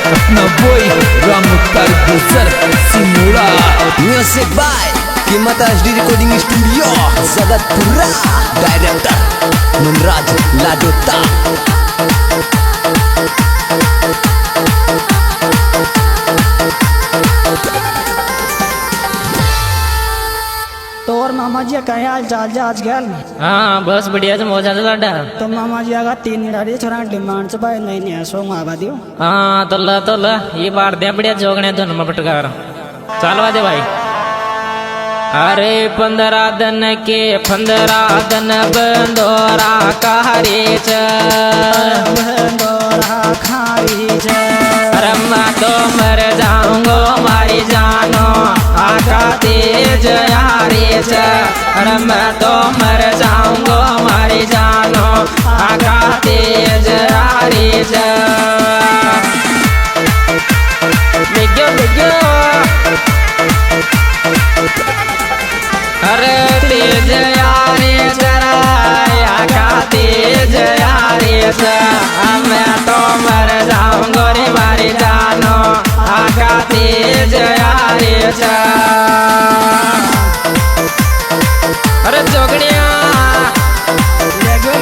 अपना by Ram Mukhtar Gulzar Simoda. Music by Keemat HD recording studio Jagatpura. Director Manraj Ladota. तोर मामा जी का हाल चाल आज गल। हाँ बस बढ़िया से मौजा से लाडा। तो मामा जी आगा 3 डाड़ी छोरा डिमांड से भाई नहीं नहीं सो आवा दियो। हाँ तो ला ये बार दे बढ़िया जोगने धुन में पटकार चालवा दे भाई। अरे 15 दिन के 15 दिन बंदोरा खारी च बंदोरा खारी च। अरे मैं तो मर जाऊंगो मारी जानो आका तेज यारी च। अरे मैं तो मर जाऊंगो मारी जानो आका तेज यारी च। बिग्यो अरे तेज यारी जरा आका तेज यारी च। मैं तो मर जाऊंगो रे मारी जानो आका तेज यारी च। अरे जोगड़िया ले गो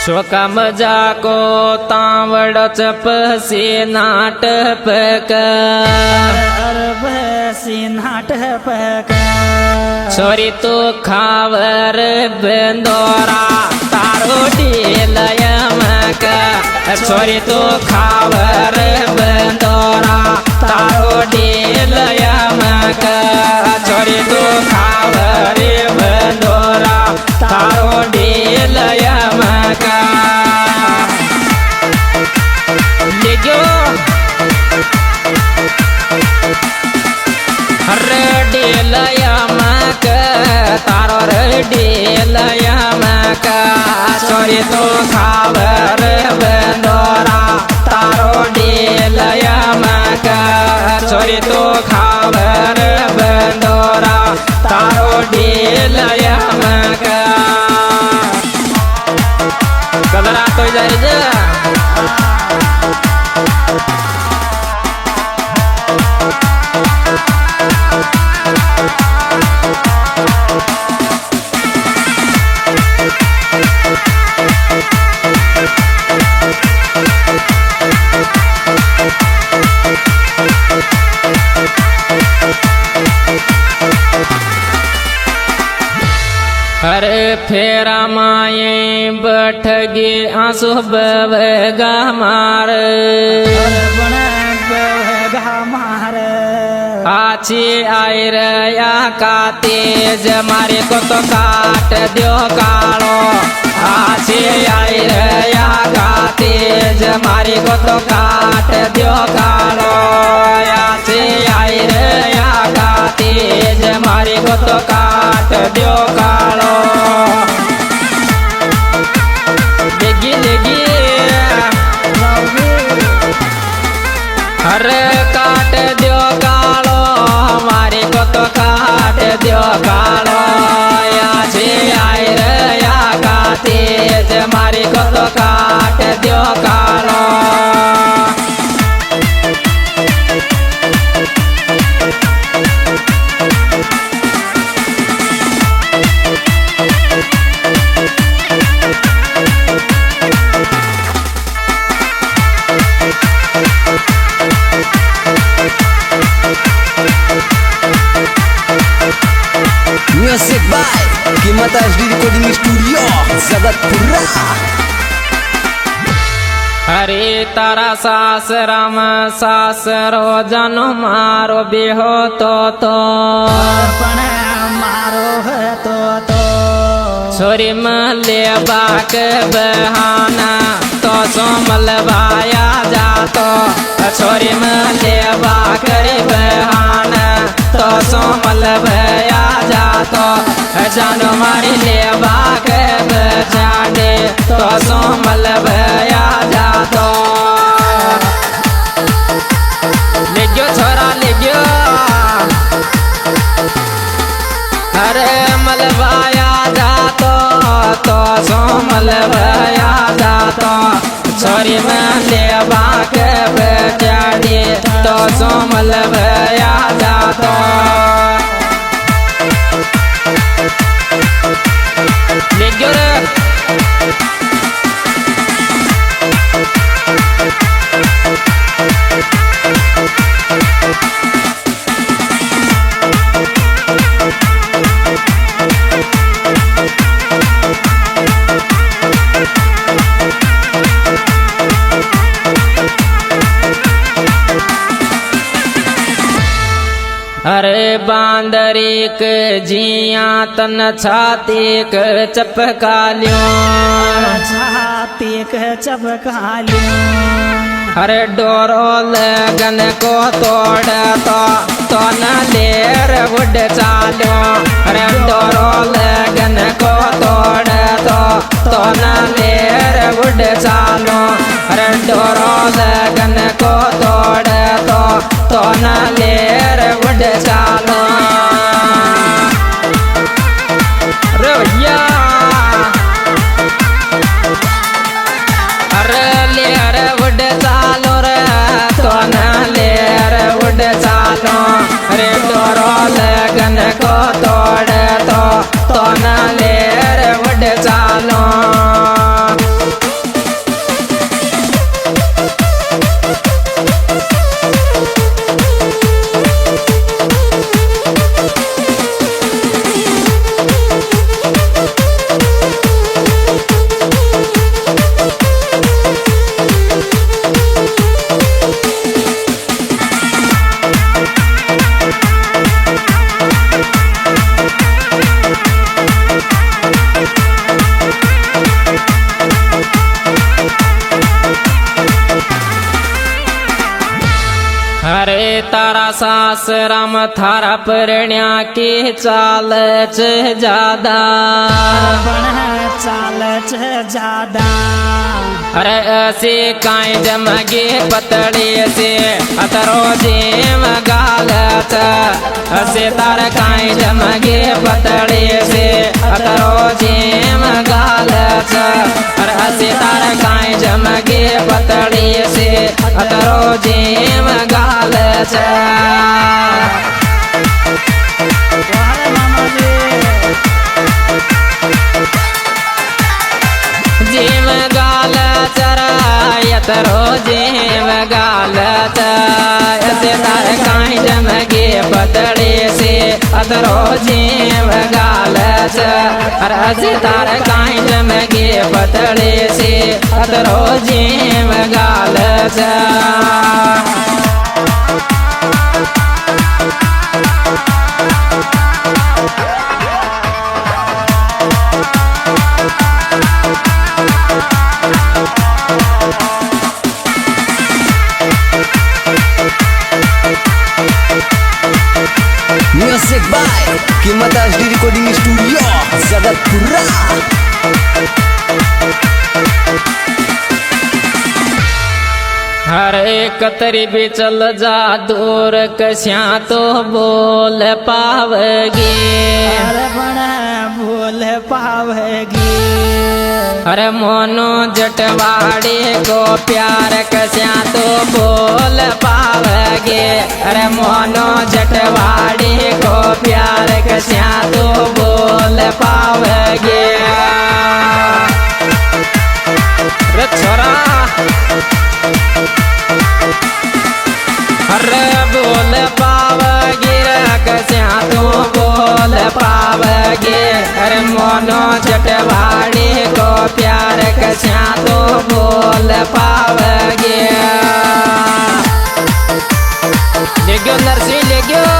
शोका मजा को तावड़ चप से नाट पक नाट पक। छोरी तो खावर बंदोरा तारो ढीलय मक। छोरी तो खावर बंदोरा तारो ढीलय मक। छोरी तो खावर बंदोरा तारो ढीलय मक। डेलयमक तारो डेलयमक। छोरी तो खावर बंदोरा तारो डेलयमक। छोरी तो खावर बंदोरा तारो डेलयमक। कदरा तो जाए जा अरे फेरा माए बैठ गे आंसू बवेगा मार। आची आई रया का तेज मारे को तो काट दियो कालो। आची आई रया का तेज मारे को तो काट दियो कालो। आची आई रया का तेज मारे को तो काट दियो कालो। लेगी अरे काट दियो कालो हमारे को तो काट दियो कालो। आजे आई रया का तेज हमारे को तो काट दियो कालो। Music by Keemat HD recording studio Jagatpura. हरे तारा सास राम सासरो जन मारो बेहो तो मारो है तो छोरी मले बाक बहाना तो सो मलवाया जातो। छोरी में लेवा करे बहाना तो सोमल भया जातो जानो मारी लेवा के बचाने तो सोमल भया जातो ले गयो छोरा ले गयो अरे मलबाया जातो तो सोमल भया जातो छोरी में लेवा के बचाने तो सोमल भया जातो ले गयो रे अरे बांदरीक जिया तन छातीक चपकालियों छाती के चपकालियों अरे डोरो लगन को तोड़ तो न लेर उड़ चालो अरे डोरो लगन को तोड़ तो न लेर उड़ चालो अरे डोरो लगन को तोड़ तो न लेर उड़ चालो अरे भैया अरे लेर उड़ चालो रे तो न लेर उड़ चालो अरे डोरो लगन को तोड़ तो न लेर उड़ चालो अरे तारा सासराम थारा परण्या की चाल ज्यादा चाल ज्यादा अरे ऐसे काई जमगे पतड़े से अतरो जेम गालत ऐसे तार काई जमगे पतड़े से अतरो जेम गालत अरे ऐसे तार काई जमगे पतड़े से अतरो जेम गालत जेम गालत यतरो जेम गालत ऐसे तार काई जमगे पतड़े से अतरो जेम गालत अरे ऐसे तार काई जमगे पतड़े से अतरो जेम गालत music by Keemat HD recording studio Jagatpura हर एक तरी भी चल जा दूर कस्या तो बोल पावगी अरे बड़ा भूल पावेगी अरे मोनो जटवाड़ी को प्यार कस्या तो बोल पावगे अरे मोनो जटवाड़ी को प्यार कस्या तो बोल पावगे रे छोरा अरे बोल पावगे कस्या तो बोल पावगे अरे मोनो जटवाड़ी को प्यार कस्या तो बोल पावगे ले गयो नरसी ले गयो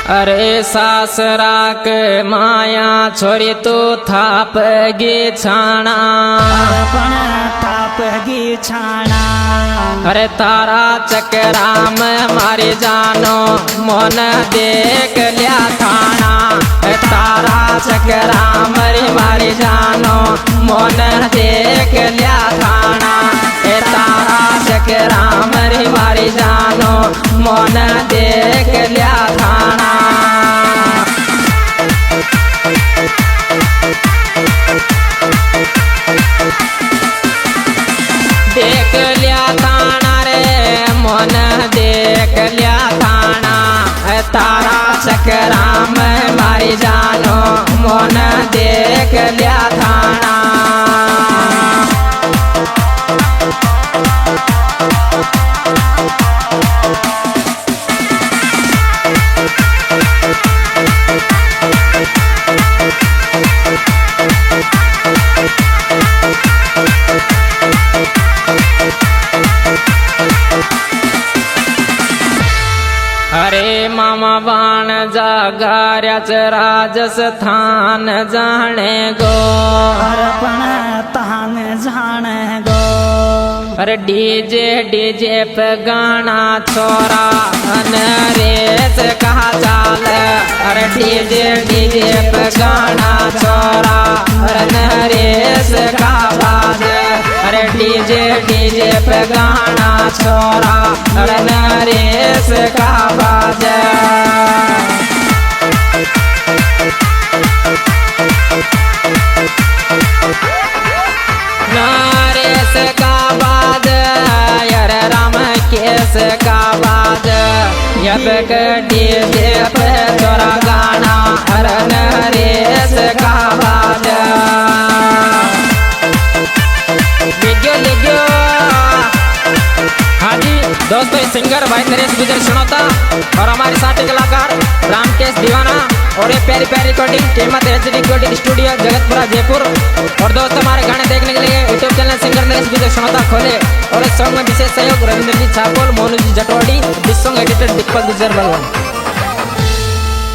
अरे सासरा के माया छोरी तू थाप गी छाणा પણ તાપ ગી છાણા अरे तारा चकरा में मारी जानो मन देख लिया थाना तारा चकरा मरी मारी जानो मन देख लिया थाना तारा चकरा मरी मारी जानो मन देख लिया थाना देख लिया थाना रे मन देख लिया थाना तारा चकरा में मारी जानो मन देख लिया थाना अरे मामा बाण जागार्याच राजस्थान जाने गो પણ તાન જાણે ગો अरे डीजे पे गाना छोरा अन रेस कहा चाल अरे डीजे पे गाना छोरा अन रेस कहा बाज अरे डीजे पे गाना छोरा अन रेस कहा बाज नरेश का बाद यार राम केस का बाद यब डीजे पे तोरा गाना हर नरेश का बाद लिखो हाँ जी दोस्तों सिंगर भाई नरेश गुजर सुनाता और हमारे साथी कलाकार रामकेश दीवाना और ये प्यारी प्यारी रिकॉर्डिंग कीमत HD recording studio Jagatpura Jaipur. और दोस्तों हमारे गाने देखने के लिए यूट्यूब चैनल सिंगर नरेश गुजर सुनाता खोले और इस सॉन्ग में विशेष सहयोग रविंद्र जी छापोल मोनू जी जटवाड़ी। दिस सॉन्ग एडिटेड दीपक गुजर बलवन।